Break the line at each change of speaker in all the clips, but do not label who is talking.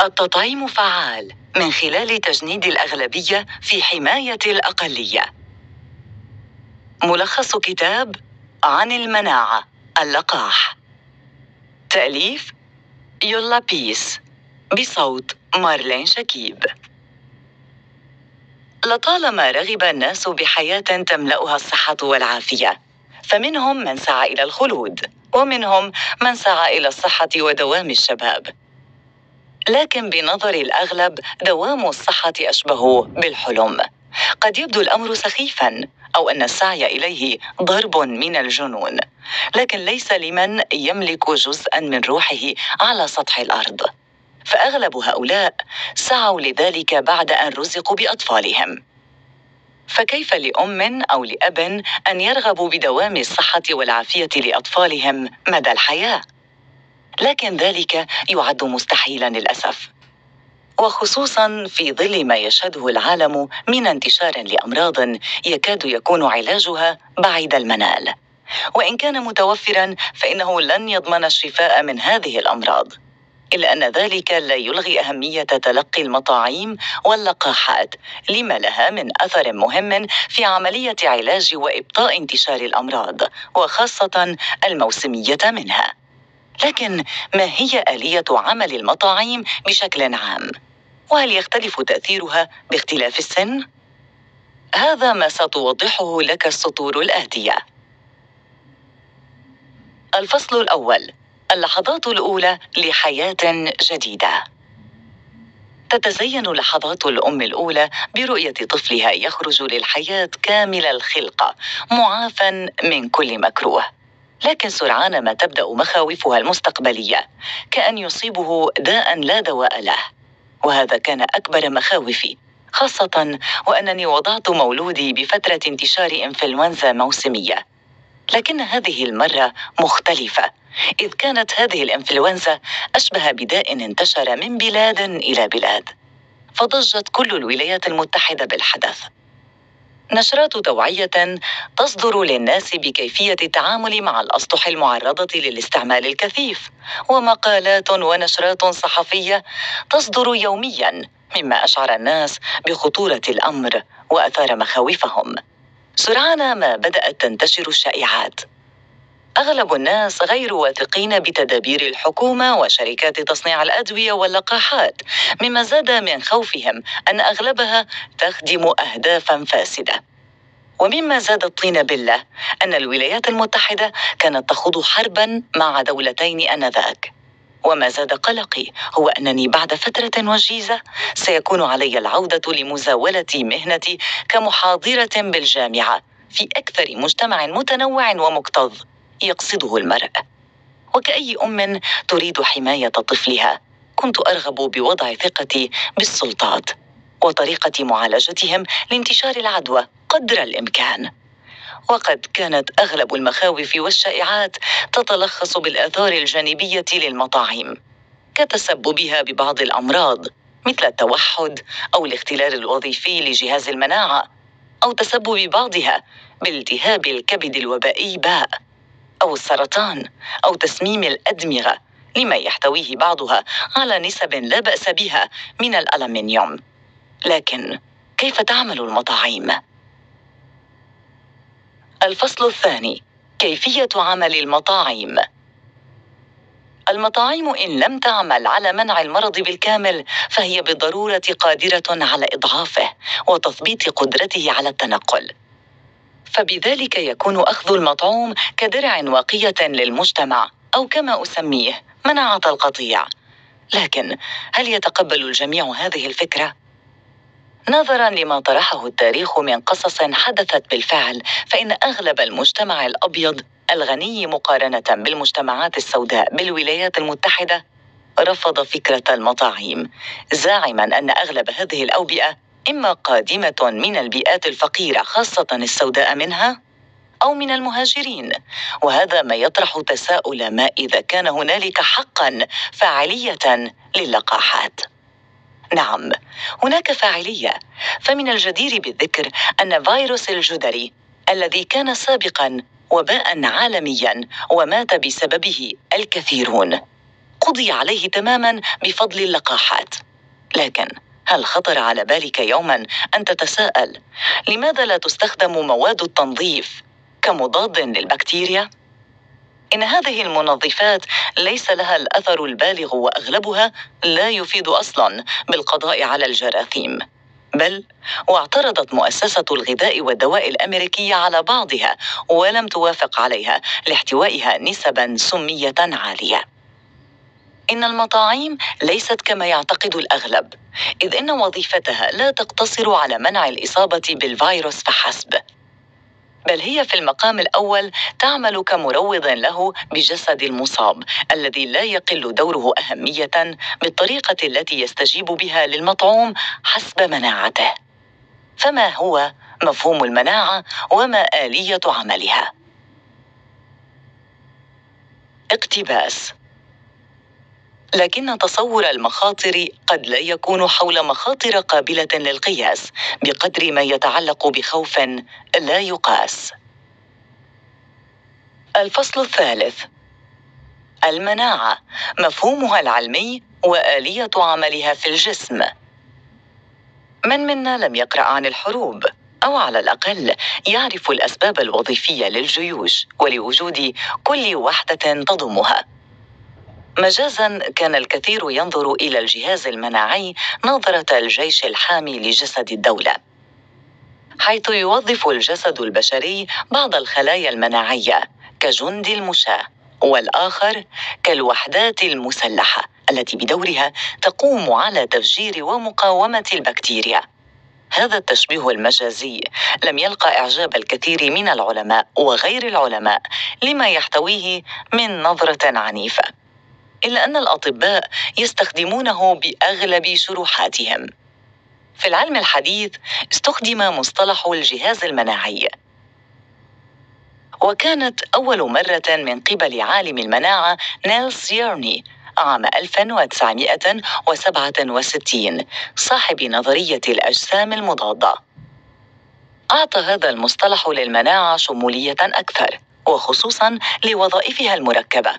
التطعيم فعال من خلال تجنيد الأغلبية في حماية الأقلية. ملخص كتاب عن المناعة، اللقاح. تأليف يولا بيس، بصوت مارلين شكيب. لطالما رغب الناس بحياة تملأها الصحة والعافية، فمنهم من سعى إلى الخلود، ومنهم من سعى إلى الصحة ودوام الشباب. لكن بنظر الأغلب دوام الصحة أشبه بالحلم. قد يبدو الأمر سخيفاً، أو أن السعي إليه ضرب من الجنون، لكن ليس لمن يملك جزءاً من روحه على سطح الأرض. فأغلب هؤلاء سعوا لذلك بعد أن رزقوا بأطفالهم. فكيف لأم أو لأب أن يرغبوا بدوام الصحة والعافية لأطفالهم مدى الحياة؟ لكن ذلك يعد مستحيلاً للأسف، وخصوصاً في ظل ما يشهده العالم من انتشار لأمراض يكاد يكون علاجها بعيد المنال، وإن كان متوفراً فإنه لن يضمن الشفاء من هذه الأمراض. إلا أن ذلك لا يلغي أهمية تلقي المطاعيم واللقاحات لما لها من أثر مهم في عملية علاج وإبطاء انتشار الأمراض، وخاصة الموسمية منها. لكن ما هي آلية عمل المطاعيم بشكل عام؟ وهل يختلف تأثيرها باختلاف السن؟ هذا ما ستوضحه لك السطور الآتية. الفصل الأول: اللحظات الأولى لحياة جديدة. تتزين لحظات الأم الأولى برؤية طفلها يخرج للحياة كامل الخلقة، معافى من كل مكروه. لكن سرعان ما تبدأ مخاوفها المستقبلية، كأن يصيبه داء لا دواء له. وهذا كان أكبر مخاوفي، خاصة وأنني وضعت مولودي بفترة انتشار إنفلونزا موسمية. لكن هذه المرة مختلفة، إذ كانت هذه الإنفلونزا أشبه بداء انتشر من بلاد إلى بلاد، فضجت كل الولايات المتحدة بالحدث. نشرات توعية تصدر للناس بكيفية التعامل مع الأسطح المعرضة للاستعمال الكثيف، ومقالات ونشرات صحفية تصدر يومياً، مما أشعر الناس بخطورة الأمر وأثار مخاوفهم. سرعان ما بدأت تنتشر الشائعات. أغلب الناس غير واثقين بتدابير الحكومة وشركات تصنيع الأدوية واللقاحات، مما زاد من خوفهم أن أغلبها تخدم أهدافاً فاسدة. ومما زاد الطين بلة أن الولايات المتحدة كانت تخوض حرباً مع دولتين آنذاك. وما زاد قلقي هو أنني بعد فترة وجيزة سيكون علي العودة لمزاولة مهنتي كمحاضرة بالجامعة في أكثر مجتمع متنوع ومكتظ يقصده المرء. وكأي أم تريد حماية طفلها، كنت أرغب بوضع ثقتي بالسلطات وطريقة معالجتهم لانتشار العدوى قدر الإمكان. وقد كانت أغلب المخاوف والشائعات تتلخص بالآثار الجانبية للمطاعيم، كتسببها ببعض الأمراض مثل التوحد أو الاختلال الوظيفي لجهاز المناعة، أو تسبب بعضها بالتهاب الكبد الوبائي باء، أو السرطان، أو تسميم الأدمغة لما يحتويه بعضها على نسب لا بأس بها من الألمنيوم. لكن كيف تعمل المطاعيم؟ الفصل الثاني: كيفية عمل المطاعيم. المطاعيم إن لم تعمل على منع المرض بالكامل، فهي بالضرورة قادرة على إضعافه وتثبيط قدرته على التنقل. فبذلك يكون أخذ المطعوم كدرع واقية للمجتمع، أو كما أسميه مناعة القطيع. لكن هل يتقبل الجميع هذه الفكرة؟ نظراً لما طرحه التاريخ من قصص حدثت بالفعل، فإن أغلب المجتمع الأبيض الغني مقارنة بالمجتمعات السوداء بالولايات المتحدة رفض فكرة المطاعيم، زاعماً أن أغلب هذه الأوبئة إما قادمة من البيئات الفقيرة، خاصة السوداء منها، أو من المهاجرين. وهذا ما يطرح تساؤل ما إذا كان هنالك حقاً فاعلية للقاحات. نعم، هناك فاعلية. فمن الجدير بالذكر أن فيروس الجدري الذي كان سابقاً وباء عالمياً ومات بسببه الكثيرون، قضي عليه تماما بفضل اللقاحات. لكن هل خطر على بالك يوما أن تتساءل لماذا لا تستخدم مواد التنظيف كمضاد للبكتيريا؟ إن هذه المنظفات ليس لها الأثر البالغ، وأغلبها لا يفيد أصلاً بالقضاء على الجراثيم. بل واعترضت مؤسسة الغذاء والدواء الأمريكية على بعضها ولم توافق عليها لاحتوائها نسباً سمية عالية. إن المطاعيم ليست كما يعتقد الأغلب، إذ إن وظيفتها لا تقتصر على منع الإصابة بالفيروس فحسب، بل هي في المقام الأول تعمل كمروض له بجسد المصاب، الذي لا يقل دوره أهمية بالطريقة التي يستجيب بها للمطعوم حسب مناعته. فما هو مفهوم المناعة وما آلية عملها؟ اقتباس: لكن تصور المخاطر قد لا يكون حول مخاطر قابلة للقياس بقدر ما يتعلق بخوف لا يقاس. الفصل الثالث: المناعة، مفهومها العلمي وآلية عملها في الجسم. من منا لم يقرأ عن الحروب، أو على الأقل يعرف الأسباب الوظيفية للجيوش ولوجود كل وحدة تضمها؟ مجازاً، كان الكثير ينظر إلى الجهاز المناعي نظرة الجيش الحامي لجسد الدولة، حيث يوظف الجسد البشري بعض الخلايا المناعية كجند المشاة، والآخر كالوحدات المسلحة التي بدورها تقوم على تفجير ومقاومة البكتيريا. هذا التشبيه المجازي لم يلقى إعجاب الكثير من العلماء وغير العلماء لما يحتويه من نظرة عنيفة، إلا أن الأطباء يستخدمونه بأغلب شروحاتهم. في العلم الحديث استخدم مصطلح الجهاز المناعي، وكانت أول مرة من قبل عالم المناعة نيلس ييرني عام 1967، صاحب نظرية الأجسام المضادة. أعطى هذا المصطلح للمناعة شمولية أكثر، وخصوصاً لوظائفها المركبة،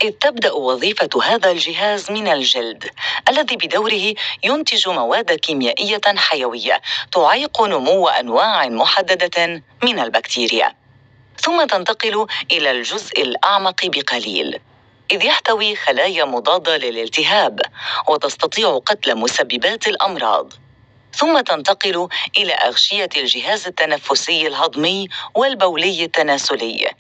إذ تبدأ وظيفة هذا الجهاز من الجلد الذي بدوره ينتج مواد كيميائية حيوية تعيق نمو أنواع محددة من البكتيريا، ثم تنتقل إلى الجزء الأعمق بقليل، إذ يحتوي خلايا مضادة للالتهاب وتستطيع قتل مسببات الأمراض، ثم تنتقل إلى أغشية الجهاز التنفسي الهضمي والبولي التناسلي،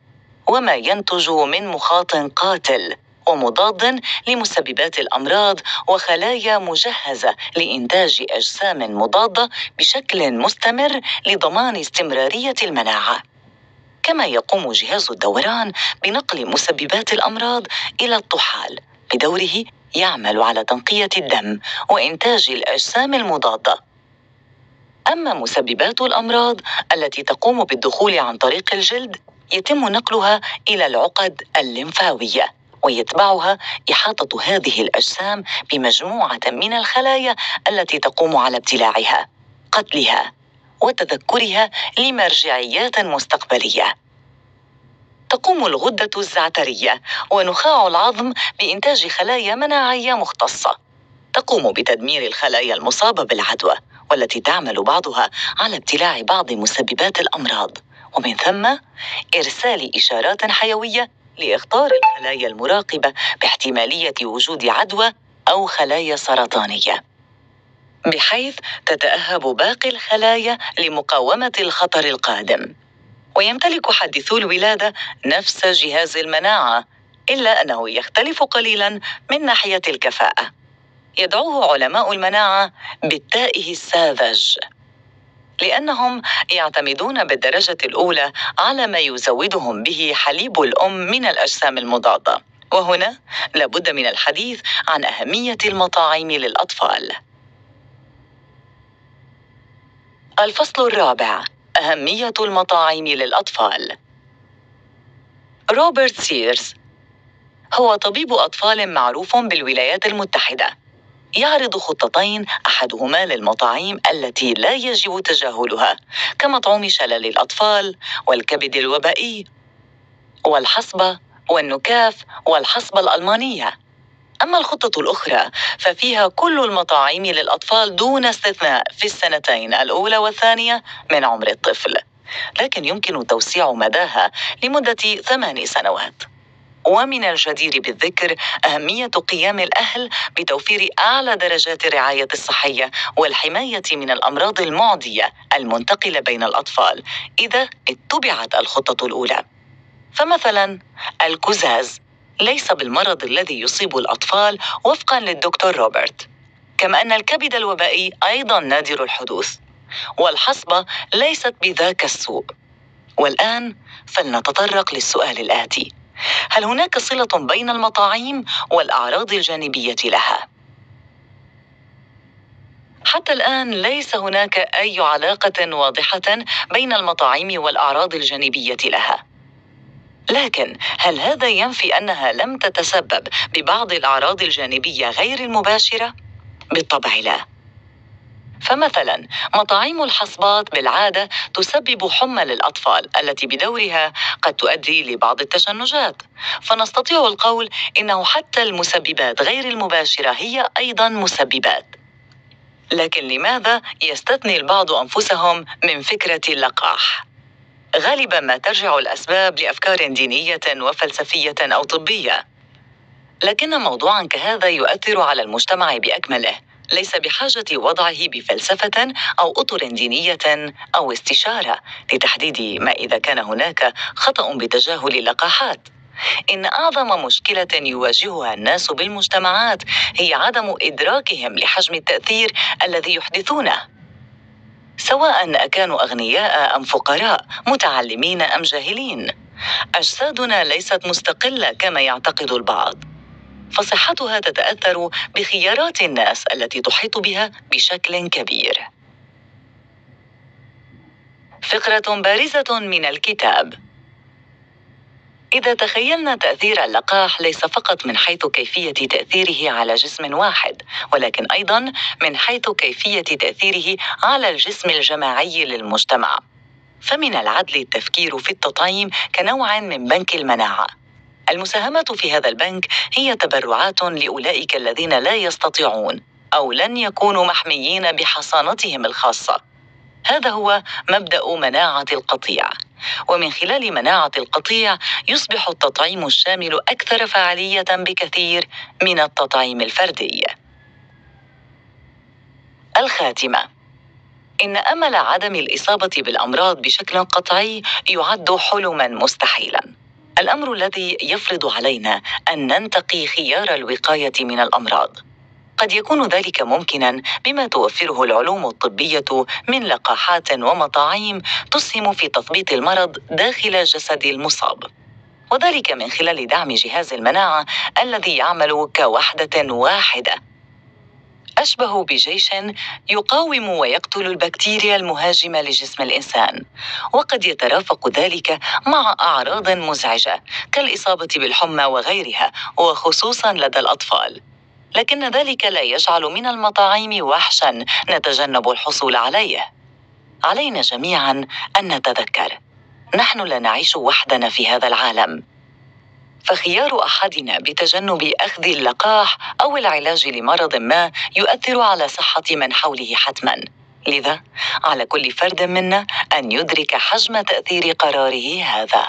وما ينتج من مخاط قاتل ومضاد لمسببات الأمراض وخلايا مجهزة لإنتاج أجسام مضادة بشكل مستمر لضمان استمرارية المناعة. كما يقوم جهاز الدوران بنقل مسببات الأمراض إلى الطحال، بدوره يعمل على تنقية الدم وإنتاج الأجسام المضادة. أما مسببات الأمراض التي تقوم بالدخول عن طريق الجلد يتم نقلها إلى العقد الليمفاوية، ويتبعها إحاطة هذه الأجسام بمجموعة من الخلايا التي تقوم على ابتلاعها، قتلها، وتذكرها لمرجعيات مستقبلية. تقوم الغدة الزعترية ونخاع العظم بإنتاج خلايا مناعية مختصة تقوم بتدمير الخلايا المصابة بالعدوى، والتي تعمل بعضها على ابتلاع بعض مسببات الأمراض، ومن ثم إرسال إشارات حيوية لإخطار الخلايا المراقبة باحتمالية وجود عدوى أو خلايا سرطانية، بحيث تتأهب باقي الخلايا لمقاومة الخطر القادم. ويمتلك حديثو الولادة نفس جهاز المناعة، إلا أنه يختلف قليلاً من ناحية الكفاءة. يدعوه علماء المناعة بالتائه الساذج، لأنهم يعتمدون بالدرجة الأولى على ما يزودهم به حليب الأم من الأجسام المضادة. وهنا لابد من الحديث عن أهمية المطاعيم للأطفال. الفصل الرابع: أهمية المطاعيم للأطفال. روبرت سيرز هو طبيب أطفال معروف بالولايات المتحدة، يعرض خطتين، أحدهما للمطاعيم التي لا يجب تجاهلها كمطعوم شلل الأطفال والكبد الوبائي والحصبة والنكاف والحصبة الألمانية، أما الخطة الأخرى ففيها كل المطاعيم للأطفال دون استثناء في السنتين الأولى والثانية من عمر الطفل، لكن يمكن توسيع مداها لمدة 8 سنوات. ومن الجدير بالذكر أهمية قيام الأهل بتوفير أعلى درجات الرعاية الصحية والحماية من الأمراض المعدية المنتقلة بين الأطفال إذا اتبعت الخطة الأولى. فمثلا الكزاز ليس بالمرض الذي يصيب الأطفال وفقا للدكتور روبرت، كما أن الكبد الوبائي أيضا نادر الحدوث، والحصبة ليست بذاك السوء. والآن فلنتطرق للسؤال الآتي: هل هناك صلة بين المطاعيم والأعراض الجانبية لها؟ حتى الآن ليس هناك أي علاقة واضحة بين المطاعيم والأعراض الجانبية لها، لكن هل هذا ينفي أنها لم تتسبب ببعض الأعراض الجانبية غير المباشرة؟ بالطبع لا. فمثلا مطاعيم الحصبات بالعادة تسبب حمى للأطفال التي بدورها قد تؤدي لبعض التشنجات، فنستطيع القول إنه حتى المسببات غير المباشرة هي أيضا مسببات. لكن لماذا يستثني البعض أنفسهم من فكرة اللقاح؟ غالبا ما ترجع الأسباب لأفكار دينية وفلسفية أو طبية، لكن موضوعا كهذا يؤثر على المجتمع بأكمله، ليس بحاجة وضعه بفلسفة أو أطر دينية أو استشارة لتحديد ما إذا كان هناك خطأ بتجاهل اللقاحات. إن أعظم مشكلة يواجهها الناس بالمجتمعات هي عدم إدراكهم لحجم التأثير الذي يحدثونه، سواء أكانوا أغنياء أم فقراء، متعلمين أم جاهلين. أجسادنا ليست مستقلة كما يعتقد البعض، فصحتها تتأثر بخيارات الناس التي تحيط بها بشكل كبير. فقرة بارزة من الكتاب. إذا تخيلنا تأثير اللقاح ليس فقط من حيث كيفية تأثيره على جسم واحد، ولكن أيضا من حيث كيفية تأثيره على الجسم الجماعي للمجتمع، فمن العدل التفكير في التطعيم كنوع من بنك المناعة. المساهمة في هذا البنك هي تبرعات لأولئك الذين لا يستطيعون أو لن يكونوا محميين بحصانتهم الخاصة. هذا هو مبدأ مناعة القطيع، ومن خلال مناعة القطيع يصبح التطعيم الشامل أكثر فعالية بكثير من التطعيم الفردي. الخاتمة: إن أمل عدم الإصابة بالأمراض بشكل قطعي يعد حلماً مستحيلاً، الأمر الذي يفرض علينا أن ننتقي خيار الوقاية من الأمراض. قد يكون ذلك ممكناً بما توفره العلوم الطبية من لقاحات ومطاعيم تسهم في تثبيط المرض داخل جسد المصاب، وذلك من خلال دعم جهاز المناعة الذي يعمل كوحدة واحدة، أشبه بجيش يقاوم ويقتل البكتيريا المهاجمة لجسم الإنسان. وقد يترافق ذلك مع أعراض مزعجة كالإصابة بالحمى وغيرها، وخصوصا لدى الأطفال، لكن ذلك لا يجعل من المطاعيم وحشا نتجنب الحصول عليه. علينا جميعا أن نتذكر: نحن لا نعيش وحدنا في هذا العالم، فخيار أحدنا بتجنب أخذ اللقاح أو العلاج لمرض ما يؤثر على صحة من حوله حتماً. لذا على كل فرد منا أن يدرك حجم تأثير قراره هذا.